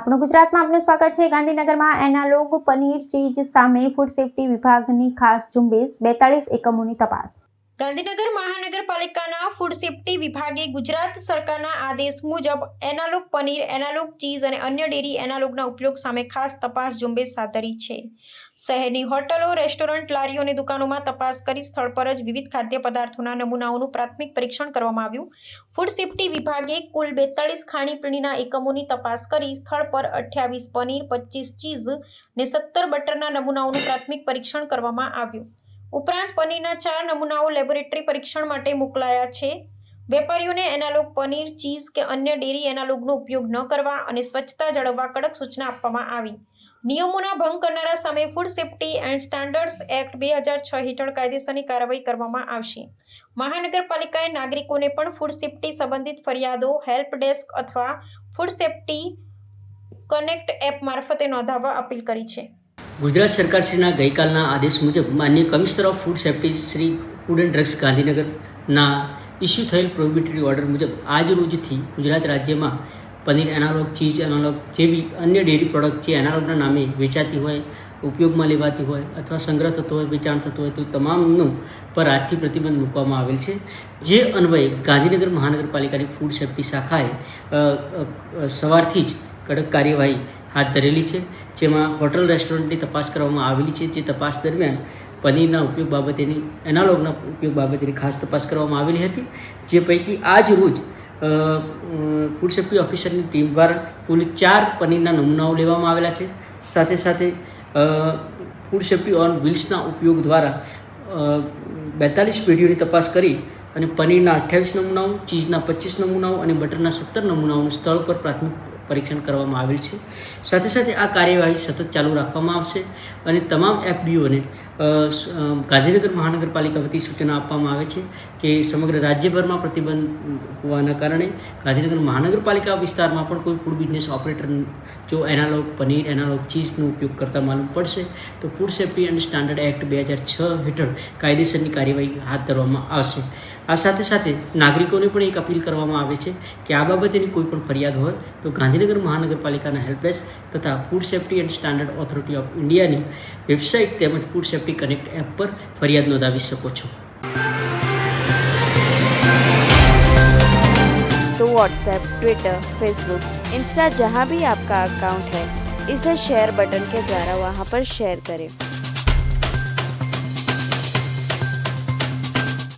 આપણું ગુજરાતમાં આપનું સ્વાગત છે। ગાંધીનગરમાં એનાલોગ પનીર ચીઝ સામે ફૂડ સેફ્ટી વિભાગની ખાસ ઝુંબેશ, 42 એકમોની તપાસ। ગાંધીનગર મહાનગરપાલિકાના ફૂડ સેફ્ટી વિભાગે ગુજરાત સરકારના આદેશ મુજબ એનાલોગ પનીર, એનાલોગ ચીઝ અને અન્ય ડેરી એનાલોગના ઉપયોગ સામે ખાસ તપાસ ઝુંબેશ હાથ ધરી છે। શહેરની હોટલો, રેસ્ટોરન્ટ, લારીઓ અને દુકાનોમાં તપાસ કરી સ્થળ પર જ વિવિધ ખાદ્ય પદાર્થોના નમૂનાઓનું પ્રાથમિક પરીક્ષણ કરવામાં આવ્યું। ફૂડ સેફ્ટી વિભાગે કુલ 42 ખાણીપીણીના એકમોની તપાસ કરી સ્થળ પર 28 પનીર, 25 ચીઝ અને 17 બટરના નમૂનાઓનું પ્રાથમિક પરીક્ષણ કરવામાં આવ્યું। ઉપરાંત પનીરના 4 નમૂનાઓ લેબોરેટરી પરીક્ષણ માટે મોકલાયા છે। વેપારીઓને એનાલોગ પનીર, ચીઝ કે અન્ય ડેરી એનાલોગનો ઉપયોગ ન કરવા અને સ્વચ્છતા જાળવવા કડક સૂચના આપવામાં આવી। નિયમોના ભંગ કરનારા સામે food safety and standards act 2006 હેઠળ કાયદેસરની કાર્યવાહી કરવામાં આવશે। મહાનગરપાલિકાએ નાગરિકોને પણ ફૂડ સેફ્ટી સંબંધિત ફરિયાદો હેલ્પ ડેસ્ક અથવા ફૂડ સેફ્ટી કનેક્ટ એપ મારફતે નોંધાવવા અપીલ કરી છે। ગુજરાત સરકારશ્રીના ગઈકાલના આદેશ મુજબ માનનીય commissioner of food safety Shri food and drugs ગાંધીનગરના ઇસ્યુ થયેલ પ્રોહિબિટરી ઓર્ડર મુજબ આજ રોજથી ગુજરાત રાજ્યમાં પનીર એનાલોગ, ચીઝ એનાલોગ જેવી અન્ય ડેરી પ્રોડક્ટ જે એનાલોગના નામે વેચાતી હોય, ઉપયોગમાં લેવાતી હોય અથવા સંગ્રહ થતો હોય, વેચાણ થતું હોય તો તમામનું પર આજથી પ્રતિબંધ મૂકવામાં આવેલ છે। જે અન્વયે ગાંધીનગર મહાનગરપાલિકાની ફૂડ સેફ્ટી શાખાએ સવારથી જ કડક કાર્યવાહી હાથ ધરેલી છે। જેમાં હોટલ, રેસ્ટોરન્ટની તપાસ કરવામાં આવેલી છે। જે તપાસ દરમિયાન પનીરના ઉપયોગ બાબતેની, એનાલોગના ઉપયોગ બાબતેની ખાસ તપાસ કરવામાં આવેલી હતી। જે પૈકી આજ રોજ ફૂડ સેફ્ટી ઓફિસરની ટીમ દ્વારા કુલ 4 પનીરના નમૂનાઓ લેવામાં આવેલા છે। સાથે સાથે ફૂડ સેફ્ટી ઓન વ્હીલ્સના ઉપયોગ દ્વારા 42 પેઢીઓની તપાસ કરી અને પનીરના 28 નમૂનાઓ, ચીઝના 25 નમૂનાઓ અને બટરના 17 નમૂનાઓનું સ્થળ પર પ્રાથમિક પરીક્ષણ કરવામાં આવેલ છે। સાથે સાથે આ કાર્યવાહી સતત ચાલુ રાખવામાં આવશે અને તમામ એફડીઓને ગાંધીનગર મહાનગરપાલિકા વતી સૂચના આપવામાં આવે છે કે સમગ્ર રાજ્યભરમાં પ્રતિબંધ હોવાના કારણે ગાંધીનગર મહાનગરપાલિકા વિસ્તારમાં પણ કોઈ ફૂડ બિઝનેસ ઓપરેટર જો એનાલોગ પનીર, એનાલોગ ચીઝનો ઉપયોગ કરતા માલુમ પડશે તો food safety and standard act 2006 હેઠળ કાયદેસરની કાર્યવાહી હાથ ધરવામાં આવશે। આ સાથે સાથે નાગરિકોને પણ એક અપીલ કરવામાં આવે છે કે આ બાબતેની કોઈ પણ ફરિયાદ હોય તો ગાંધીનગર મહાનગરપાલિકાના હેલ્પડેસ્ક તથા food safety and standard authority of ઇન્ડિયાની વેબસાઇટ તેમજ ફૂડ સેફ્ટી કનેક્ટ એપ પર ફરિયાદ નોંધાવી શકો છો। तो व्हाट्सएप, ट्विटर, फेसबुक, इंस्टा जहाँ भी आपका अकाउंट है, इसे शेयर बटन के द्वारा वहाँ पर शेयर करें।